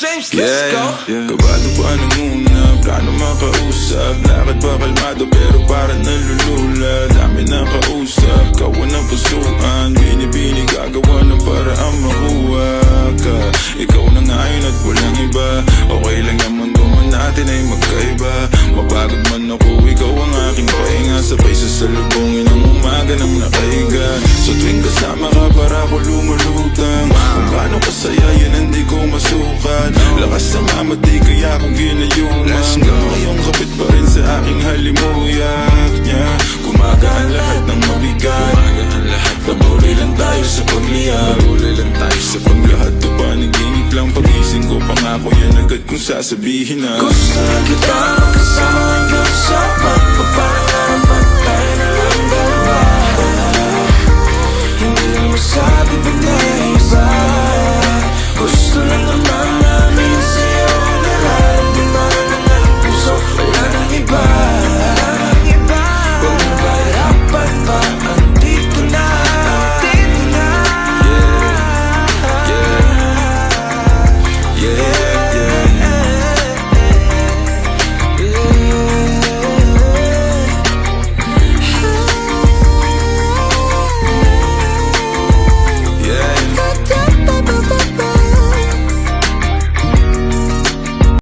James, let's go. Kabado pa nung una, plano makausap. Lakad pa kalmado pero parang nalulula. Dami na kausap, kawan ng pusuan. Binibini gagawa ng paraan makuha ka. Ikaw na ngayon at walang iba. Okay lang yung mundo man natin ay magkaiba. Mapagod man ako, ikaw ang aking pahinga. Sabay sasalubungin ang umaga ng nakahiga. So tuwing kasama ka para ako lumulutang. Kung gaano kasaya yan hindi ko masukat. Lakas ng amati kaya akong ginayuman. Ngayong kapit pa rin sa aking halimuyak niya. Gumagaan lahat ng mabigat. Patuloy lang tayo sa pagliyak. Patuloy lang tayo sa paglahat. To panaginip lang, pagising ko pangako yan agad kung sasabihin na Gusto kita makasama.